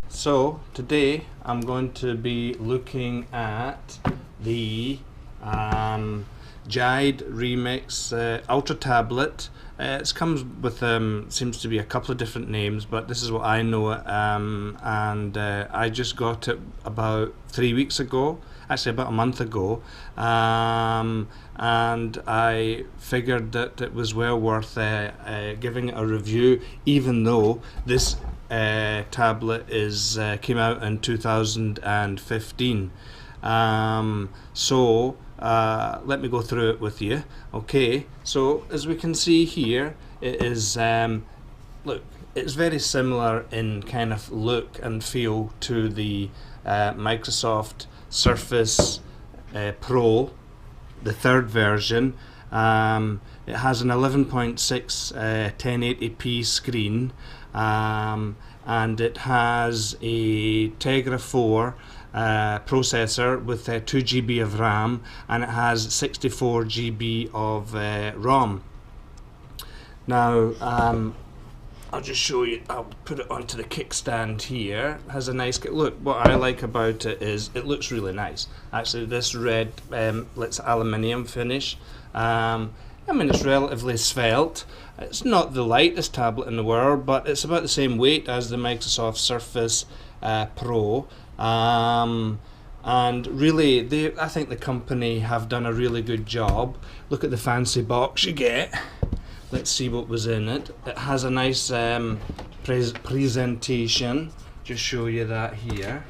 So today I'm going to be looking at the Jide Remix Ultra Tablet. It comes with seems to be a couple of different names, but this is what I know it, and I just got it about 3 weeks ago, actually about a month ago, and I figured that it was well worth giving it a review, even though this tablet came out in 2015. So let me go through it with you. Okay, so as we can see here, it is look, it's very similar in kind of look and feel to the Microsoft Surface Pro, the third version. It has an 11.6 1080p screen, and it has a Tegra 4 processor with 2 GB of RAM, and it has 64 GB of ROM. Now I'll just show you, I'll put it onto the kickstand here. It has a nice look. What I like about it is it looks really nice. Actually, this red, it's aluminium finish. I mean, it's relatively svelte. It's not the lightest tablet in the world, but it's about the same weight as the Microsoft Surface Pro. And really, I think the company have done a really good job. Look at the fancy box you get. Let's see what was in it. It has a nice presentation. Just show you that here.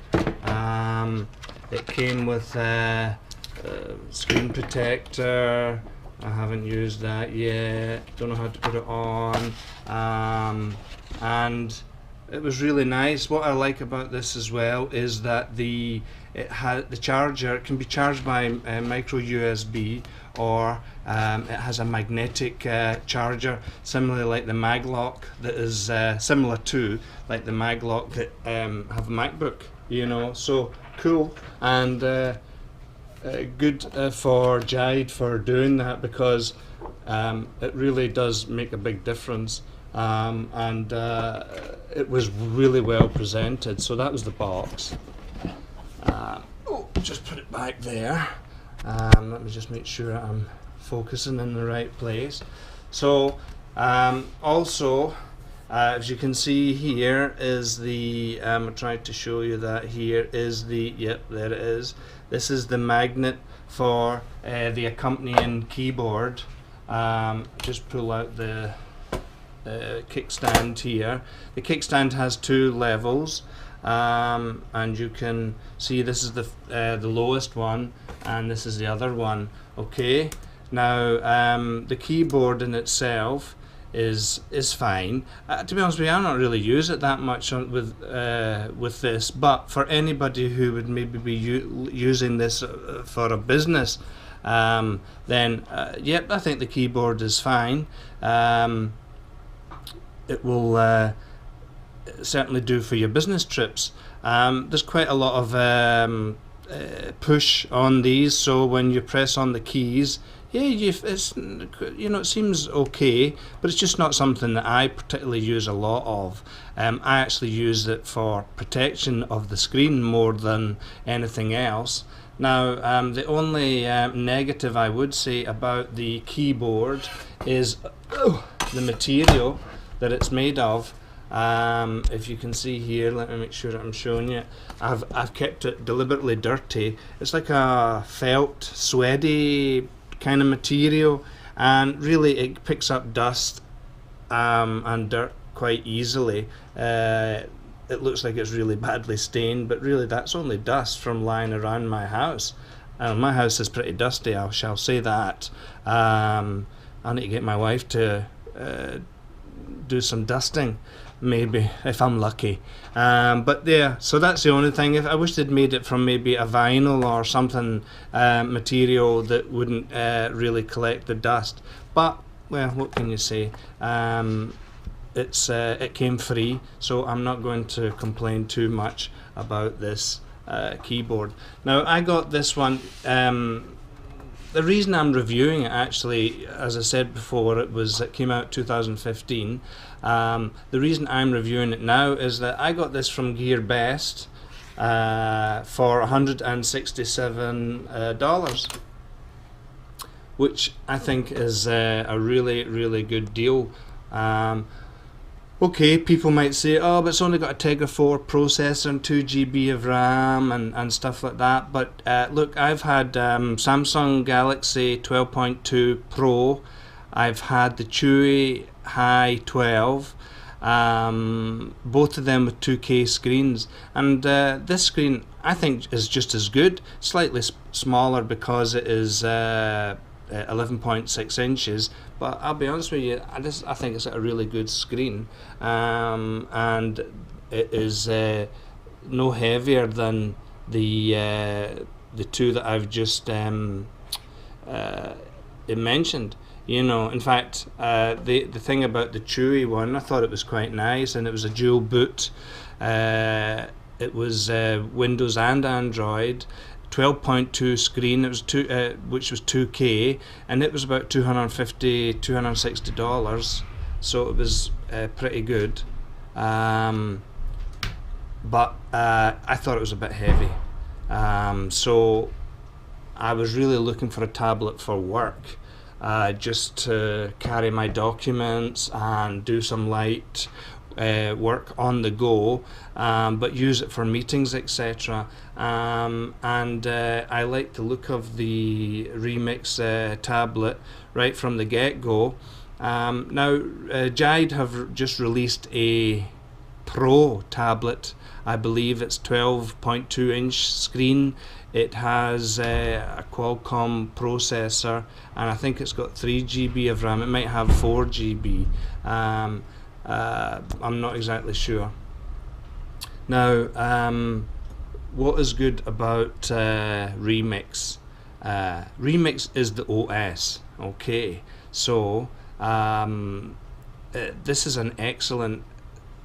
It came with a screen protector. I haven't used that yet. Don't know how to put it on. And it was really nice. What I like about this as well is that the charger can be charged by micro USB, or it has a magnetic charger, similarly like the Maglock, that is similar to like the Maglock that have a MacBook. You know, so cool. And good for Jide for doing that, because it really does make a big difference, and it was really well presented. So that was the box. Just put it back there. Let me just make sure I'm focusing in the right place. So also, as you can see here is the, I tried to show you that here is the, yep, there it is. This is the magnet for the accompanying keyboard. Just pull out the kickstand here. The kickstand has 2 levels, and you can see this is the lowest one, and this is the other one. Okay, now the keyboard in itself is fine. To be honest with you, I don't really use it that much with this, but for anybody who would maybe be using this for a business, then yep, I think the keyboard is fine. It will certainly do for your business trips. There's quite a lot of push on these, so when you press on the keys, yeah, it's, you know, it seems okay, but it's just not something that I particularly use a lot of. I actually use it for protection of the screen more than anything else. Now, the only negative I would say about the keyboard is the material that it's made of. If you can see here, let me make sure that I'm showing you. I've kept it deliberately dirty. It's like a felt, sweaty kind of material, and really it picks up dust and dirt quite easily. It looks like it's really badly stained, but really that's only dust from lying around my house. My house is pretty dusty, I shall say that. I need to get my wife to do some dusting, maybe, if I'm lucky. But yeah, so that's the only thing. I wish they'd made it from maybe a vinyl or something, material that wouldn't really collect the dust. But, well, what can you say? It came free, so I'm not going to complain too much about this keyboard. Now I got this one. The reason I'm reviewing it, actually, as I said before, it came out 2015. The reason I'm reviewing it now is that I got this from GearBest for $167, which I think is a really, really good deal. Okay, people might say, oh, but it's only got a Tegra 4 processor and 2 GB of RAM and stuff like that. But look, I've had Samsung Galaxy 12.2 Pro. I've had the Chewy Hi 12. Both of them with 2K screens. And this screen, I think, is just as good. Slightly smaller because it is 11.6 inches, but I'll be honest with you, I think it's a really good screen, and it is no heavier than the two that I've just mentioned. You know, in fact, the thing about the Chewy one, I thought it was quite nice, and it was a dual boot. It was Windows and Android. 12.2 screen, it was which was 2K, and it was about $260, so it was pretty good. But I thought it was a bit heavy, so I was really looking for a tablet for work, just to carry my documents and do some light work on the go, but use it for meetings, etc. And I like the look of the Remix tablet right from the get-go. Now Jide have just released a Pro tablet. I believe it's 12.2 inch screen. It has a Qualcomm processor, and I think it's got 3 GB of RAM. It might have 4 GB. I'm not exactly sure. Now, what is good about Remix? Remix is the OS. Okay, so this is an excellent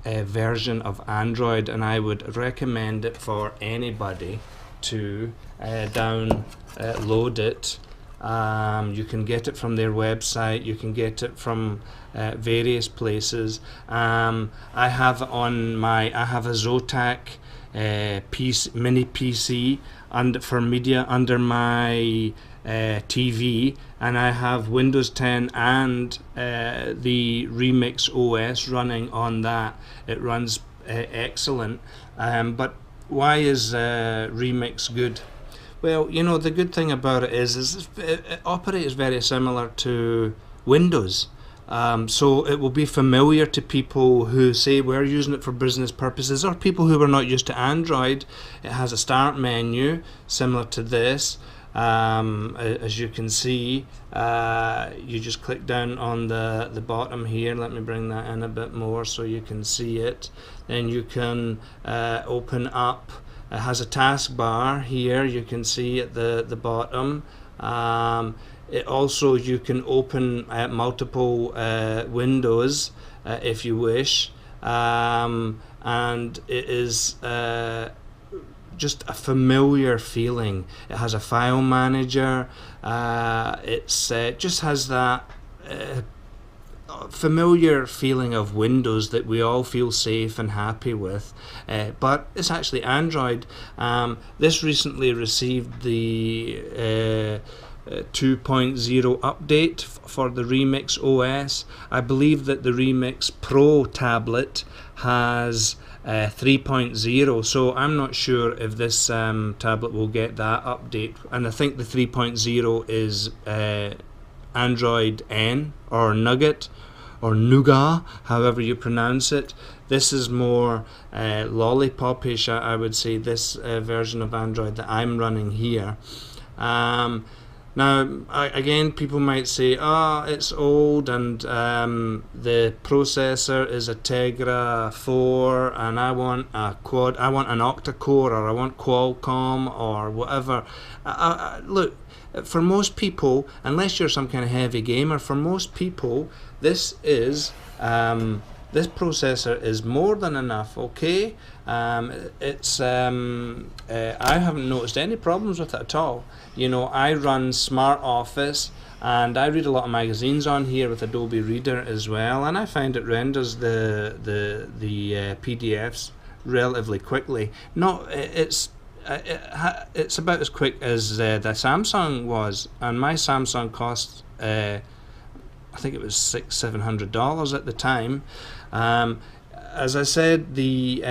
version of Android, and I would recommend it for anybody to download it. You can get it from their website, you can get it from various places. I have a Zotac mini PC for media under my TV, and I have Windows 10 and the Remix OS running on that. It runs excellent. But why is Remix good? Well, you know, the good thing about it is it operates very similar to Windows. So it will be familiar to people who say we're using it for business purposes, or people who are not used to Android. It has a start menu similar to this. As you can see, you just click down on the bottom here. Let me bring that in a bit more so you can see it. Then you can open up. It has a taskbar here, you can see at the bottom. It also, you can open multiple windows if you wish, and it is just a familiar feeling. It has a file manager. It just has that familiar feeling of Windows that we all feel safe and happy with, but it's actually Android. This recently received the 2.0 update for the Remix OS. I believe that the Remix Pro tablet has 3.0, so I'm not sure if this tablet will get that update, and I think the 3.0 is Android N or Nugget or Nougat, however you pronounce it. This is more lollipopish, I would say, this version of Android that I'm running here. Now, again, people might say, oh, it's old, and the processor is a Tegra 4, and I want an octa-core, or I want Qualcomm, or whatever. Look, for most people, unless you're some kind of heavy gamer, for most people, this is this processor is more than enough. Okay, I haven't noticed any problems with it at all. You know, I run Smart Office and I read a lot of magazines on here with Adobe Reader as well, and I find it renders the PDFs relatively quickly. Not it's about as quick as the Samsung was, and my Samsung cost I think it was $600-700 at the time. As I said, the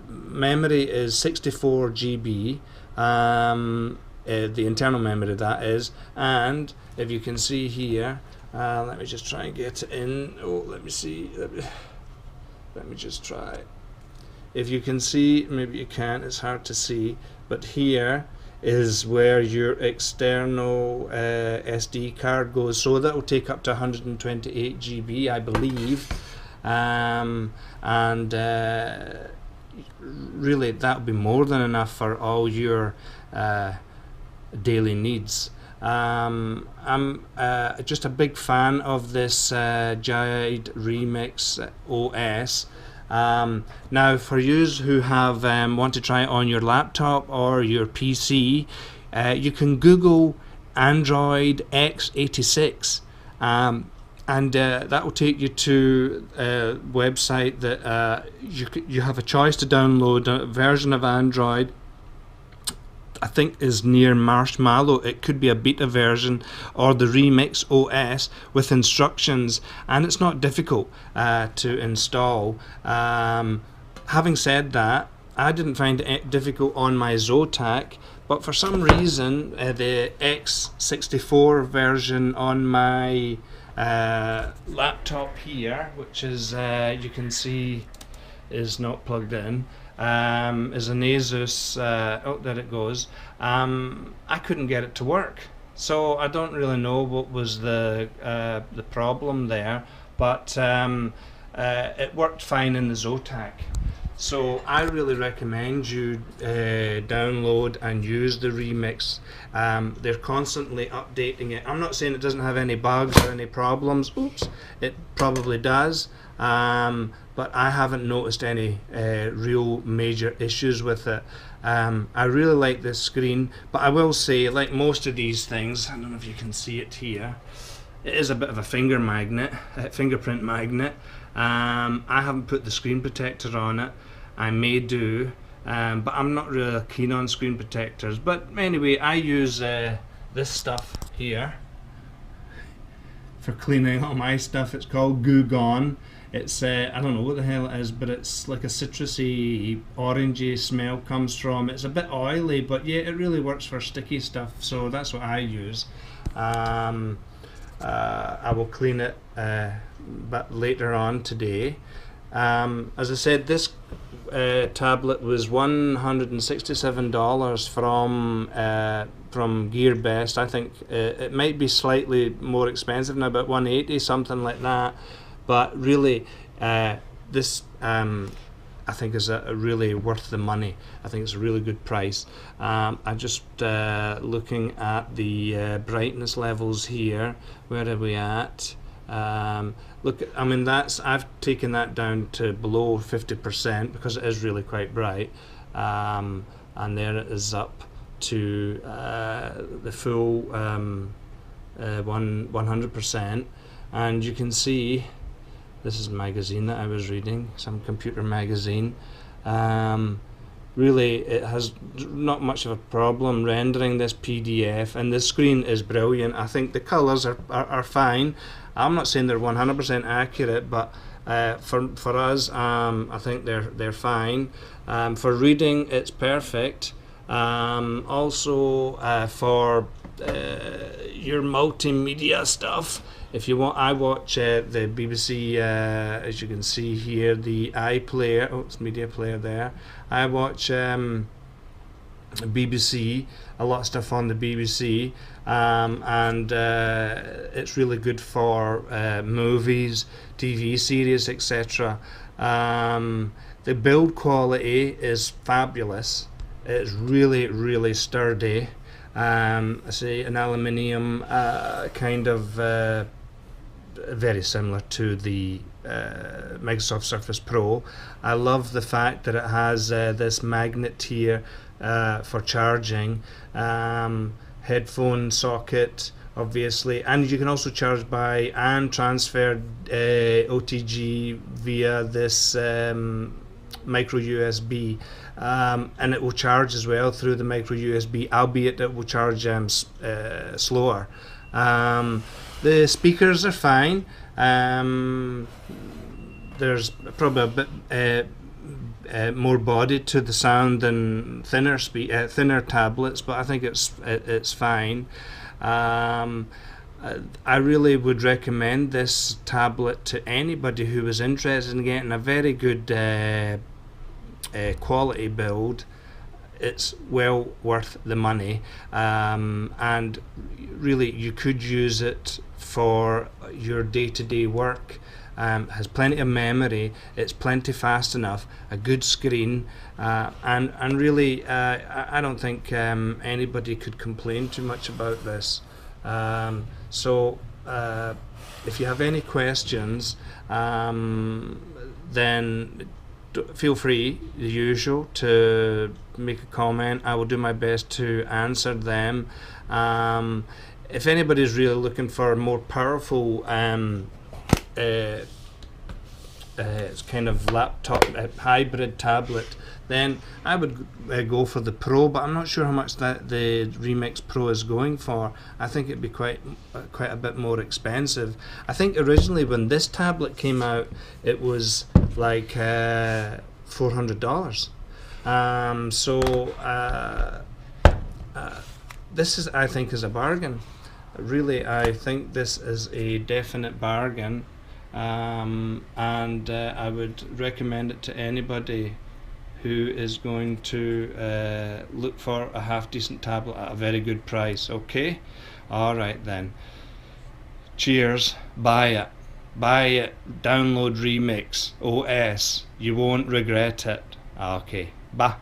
memory is 64 GB. The internal memory, that is, and if you can see here, let me just try and get it in. Oh, let me see. Let me just try. If you can see, maybe you can't. It's hard to see, but here is where your external SD card goes. So that will take up to 128 GB, I believe, and really that will be more than enough for all your daily needs. I'm just a big fan of this Jide Remix OS. Now, for yous who have want to try it on your laptop or your PC, you can Google Android x86, and that will take you to a website that you have a choice to download a version of Android. I think is near Marshmallow. It could be a beta version or the Remix OS with instructions, and it's not difficult to install. Having said that, I didn't find it difficult on my Zotac, but for some reason the x64 version on my laptop here, which is you can see is not plugged in, is an Asus, oh there it goes, I couldn't get it to work. So I don't really know what was the problem there, but it worked fine in the Zotac. So I really recommend you download and use the Remix. They're constantly updating it. I'm not saying it doesn't have any bugs or any problems. Oops, it probably does. But I haven't noticed any real major issues with it. I really like this screen, but I will say, like most of these things, I don't know if you can see it here, it is a bit of a fingerprint magnet. I haven't put the screen protector on it. I may do, but I'm not really keen on screen protectors. But anyway, I use this stuff here for cleaning all my stuff. It's called Goo Gone. It's I don't know what the hell it is, but it's like a citrusy, orangey smell comes from. It's a bit oily, but yeah, it really works for sticky stuff. So that's what I use. I will clean it but later on today. As I said, this tablet was $167 from GearBest. I think it might be slightly more expensive now, about $180, something like that. But really, this I think is a really worth the money. I think it's a really good price. I'm just looking at the brightness levels here. Where are we at? Look, I mean I've taken that down to below 50% because it is really quite bright, and there it is up to the full 100%, and you can see. This is a magazine that I was reading, some computer magazine. Really, it has not much of a problem rendering this PDF, and the screen is brilliant. I think the colors are fine. I'm not saying they're 100% accurate, but for us, I think they're fine. For reading, it's perfect. Also, for your multimedia stuff, if you want, I watch the BBC, as you can see here, the iPlayer. Oh, it's media player there. I watch BBC, a lot of stuff on the BBC, and it's really good for movies, TV series, etc. The build quality is fabulous. It's really, really sturdy. I say an aluminium kind of very similar to the Microsoft Surface Pro. I love the fact that it has this magnet here for charging, headphone socket obviously, and you can also charge by and transfer OTG via this micro USB, and it will charge as well through the micro USB, albeit it will charge slower. The speakers are fine. There's probably a bit more body to the sound than thinner tablets, but I think it's fine. I really would recommend this tablet to anybody who is interested in getting a very good quality build. It's well worth the money, and really you could use it for your day-to-day work. Has plenty of memory, it's plenty fast enough, a good screen, and really I don't think anybody could complain too much about this. So if you have any questions, then feel free, the usual, to make a comment. I will do my best to answer them. If anybody's really looking for a more powerful it's kind of laptop hybrid tablet, then I would go for the Pro, but I'm not sure how much that the Remix Pro is going for. I think it'd be quite a bit more expensive. I think originally when this tablet came out, it was like $400. This is, I think, is a bargain. Really, I think this is a definite bargain, and I would recommend it to anybody who is going to look for a half decent tablet at a very good price. Okay, alright then, cheers, buy it, download Remix OS, you won't regret it. Okay, bye.